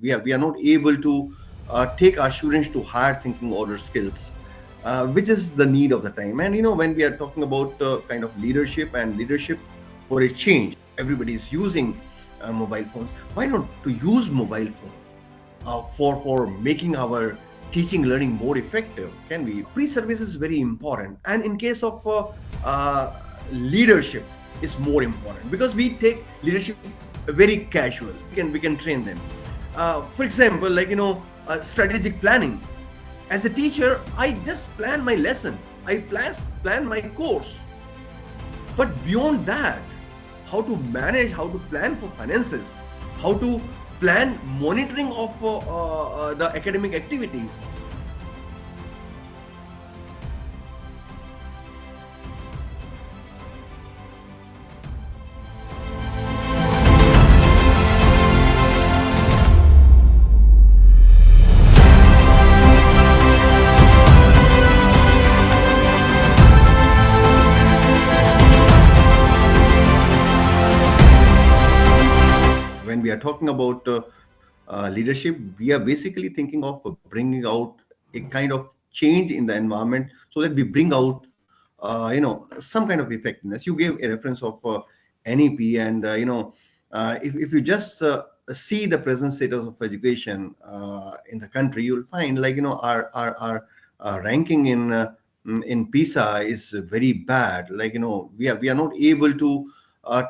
We are not able to take our students to higher thinking order skills, which is the need of the time. And when we are talking about kind of leadership and leadership for a change, everybody is using mobile phones. Why not to use mobile phone for making our teaching learning more effective? Can we pre-service is very important, and in case of leadership is more important because we take leadership very casual. We can train them. For example, like strategic planning. As a teacher, I just plan my lesson. I plan my course. But beyond that, how to manage, how to plan for finances, how to plan monitoring of the academic activities. When we are talking about leadership, we are basically thinking of bringing out a kind of change in the environment so that we bring out, some kind of effectiveness. You gave a reference of NEP, and if you just see the present status of education in the country, you'll find like our ranking in PISA is very bad. Like we are not able to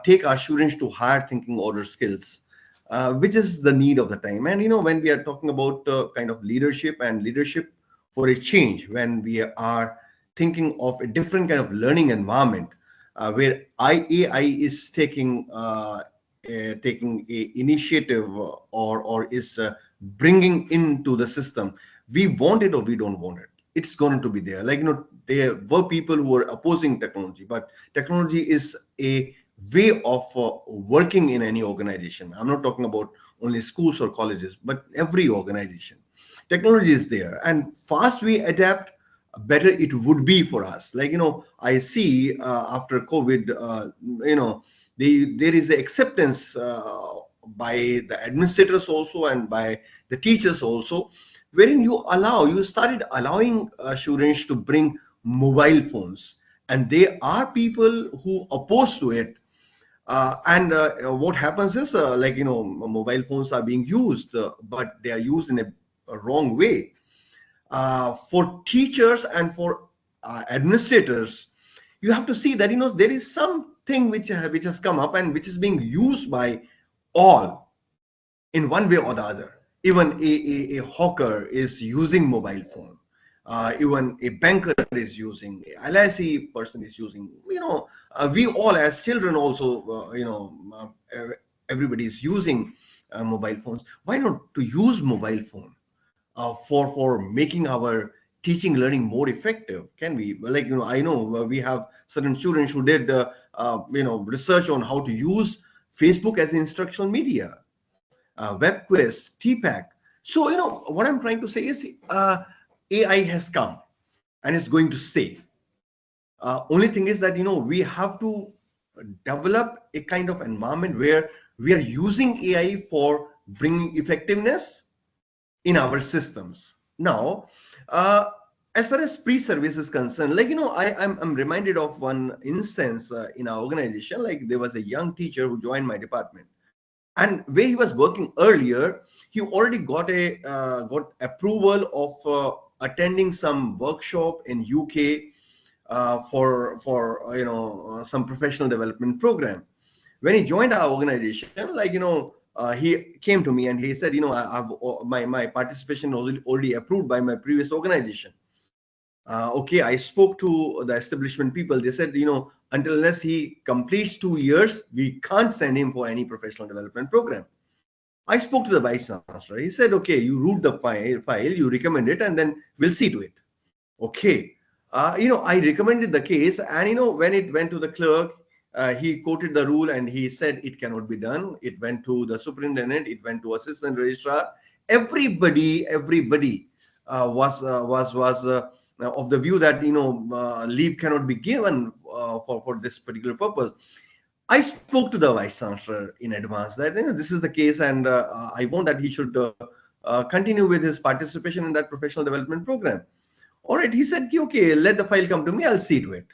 take our students to higher thinking order skills, which is the need of the time. And when we are talking about kind of leadership and leadership for a change, when we are thinking of a different kind of learning environment where AI is taking a initiative or is bringing into the system. We want it or we don't want it. It's going to be there. Like there were people who were opposing technology, but technology is a way of working in any organization. I'm not talking about only schools or colleges, but every organization. Technology is there, and fast we adapt, better it would be for us. Like I see after COVID, there is a acceptance by the administrators also and by the teachers also, wherein you started allowing students to bring mobile phones, and there are people who oppose to it. And what happens is, mobile phones are being used, but they are used in a wrong way. For teachers and for administrators, you have to see that there is something which has come up and which is being used by all in one way or the other. Even a hawker is using mobile phone. Even a banker is using, a LIC person is using. We all as children also, everybody is using mobile phones. Why not to use mobile phone for making our teaching learning more effective? Can we, like I know we have certain students who did research on how to use Facebook as instructional media, WebQuest, TPAC. So what I'm trying to say is AI has come and it's going to stay. Only thing is that we have to develop a kind of environment where we are using AI for bringing effectiveness in our systems. Now, as far as pre-service is concerned, like I'm reminded of one instance in our organization. Like there was a young teacher who joined my department, and where he was working earlier, he already got approval of attending some workshop in UK for some professional development program. When he joined our organization, he came to me and he said, my participation was already approved by my previous organization. Okay, I spoke to the establishment people. They said, until unless he completes 2 years, we can't send him for any professional development program. I spoke to the vice chancellor. He said, okay, you root the file, you recommend it, and then we'll see to it. Okay. I recommended the case, and when it went to the clerk, he quoted the rule and he said it cannot be done. It went to the superintendent, it went to assistant registrar. Everybody was of the view that leave cannot be given for this particular purpose. I spoke to the vice chancellor in advance that this is the case, and I want that he should continue with his participation in that professional development program. All right, he said, okay, let the file come to me, I'll see to it.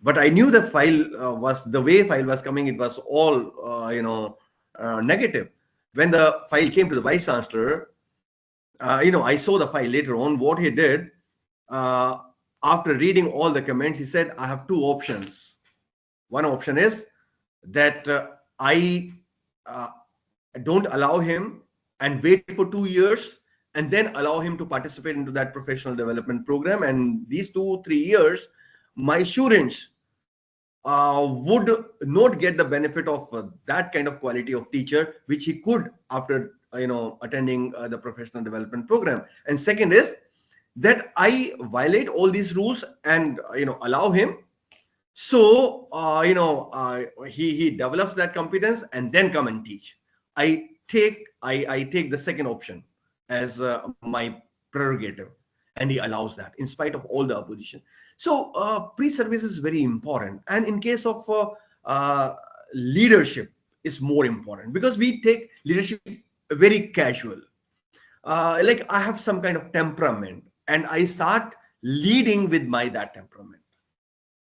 But I knew the file was the way file was coming, it was all negative. When the file came to the vice chancellor, I saw the file later on. What he did, uh, after reading all the comments, he said, I have two options. One option is that I uh, don't allow him and wait for 2 years and then allow him to participate into that professional development program. And these 2-3 years, my students would not get the benefit of that kind of quality of teacher which he could after attending the professional development program. And second is that I violate all these rules and allow him, so he develops that competence and then come and teach. I take the second option as my prerogative, and he allows that in spite of all the opposition. So pre-service is very important, and in case of leadership is more important because we take leadership very casual. Like I have some kind of temperament and I start leading with my that temperament.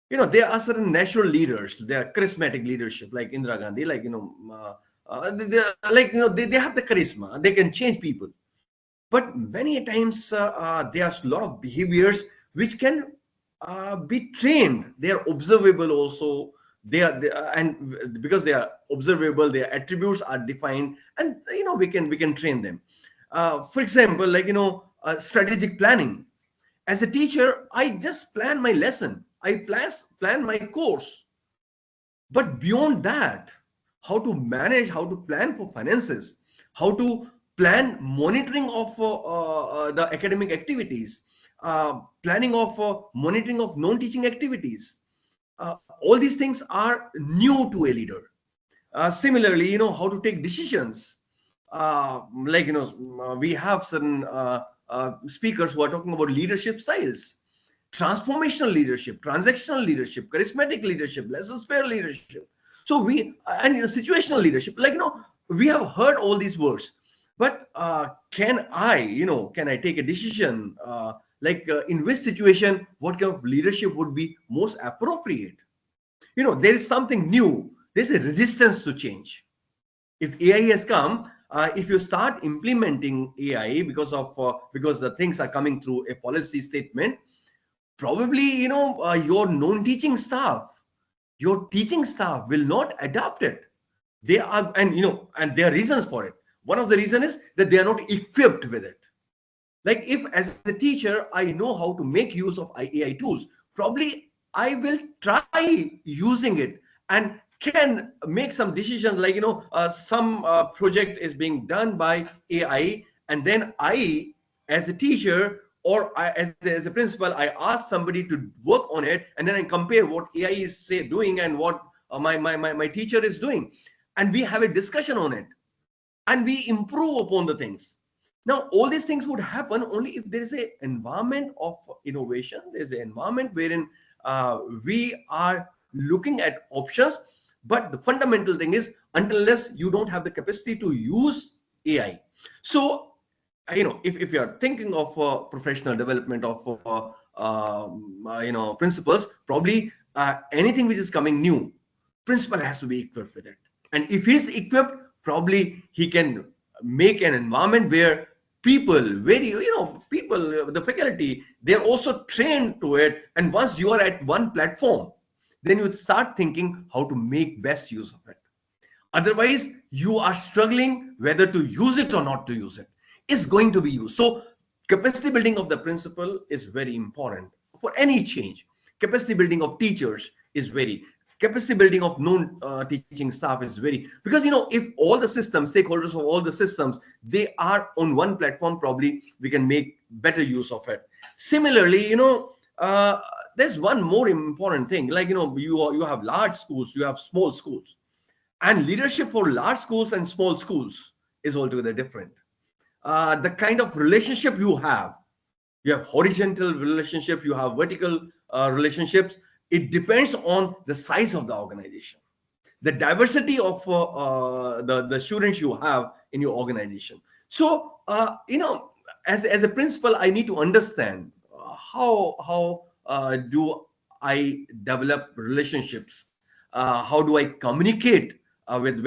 There are certain natural leaders, they are charismatic leadership like Indira Gandhi, like they have the charisma, they can change people. But many times there are a lot of behaviors which can be trained. They are observable also. And because they are observable, their attributes are defined, and we can train them. For example, like strategic planning. As a teacher, I just plan my lesson. I plan my course. But beyond that, how to manage, how to plan for finances, how to plan monitoring of the academic activities, planning of monitoring of non-teaching activities. All these things are new to a leader. Similarly, how to take decisions. We have certain speakers who are talking about leadership styles, transformational leadership, transactional leadership, charismatic leadership, laissez-faire leadership. So and situational leadership. We have heard all these words, but can I take a decision? In which situation, what kind of leadership would be most appropriate? There is something new. There's a resistance to change. If AI has come, if you start implementing AI because the things are coming through a policy statement, probably your non-teaching staff, your teaching staff will not adopt it. They are, and there are reasons for it. One of the reasons is that they are not equipped with it. Like if as a teacher I know how to make use of AI tools, probably I will try using it and can make some decisions. Like some project is being done by AI, and then I, as a teacher or as a principal, I ask somebody to work on it, and then I compare what AI is doing and what my teacher is doing, and we have a discussion on it, and we improve upon the things. Now, all these things would happen only if there is an environment of innovation. There's an environment wherein we are looking at options. But the fundamental thing is, unless you don't have the capacity to use AI. So, if you are thinking of professional development of, principals, probably anything which is coming new, principal has to be equipped with it. And if he's equipped, probably he can make an environment where people, the faculty, they're also trained to it. And once you are at one platform, then you start thinking how to make best use of it. Otherwise, you are struggling whether to use it or not to use it. It's going to be used. So capacity building of the principal is very important for any change. Capacity building of teachers is very, capacity building of non-teaching staff is very, because if all the systems, stakeholders of all the systems, they are on one platform, probably we can make better use of it. Similarly, there's one more important thing. Like you have large schools, you have small schools, and leadership for large schools and small schools is altogether different. The kind of relationship you have horizontal relationship, you have vertical relationships. It depends on the size of the organization. the diversity of the students you have in your organization. So as a principal, I need to understand how do I develop relationships, how do I communicate with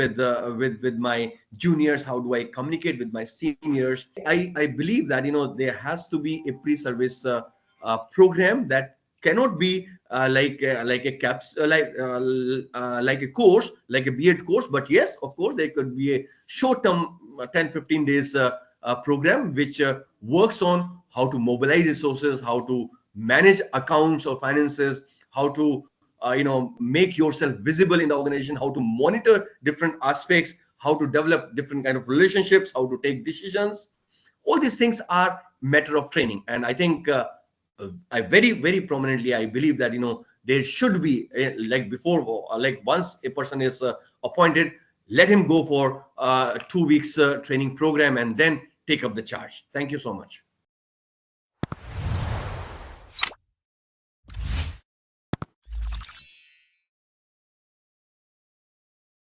my juniors, how do I communicate with my seniors. I believe that there has to be a pre-service program that cannot be like a caps like a course, like a B.Ed course, but yes, of course there could be a short-term 10-15 days program which works on how to mobilize resources, how to manage accounts or finances, how to make yourself visible in the organization, how to monitor different aspects, how to develop different kind of relationships, how to take decisions. All these things are matter of training. And I think I very prominently I believe that there should be like before, like once a person is appointed, let him go for 2 weeks training program and then take up the charge. Thank you so much.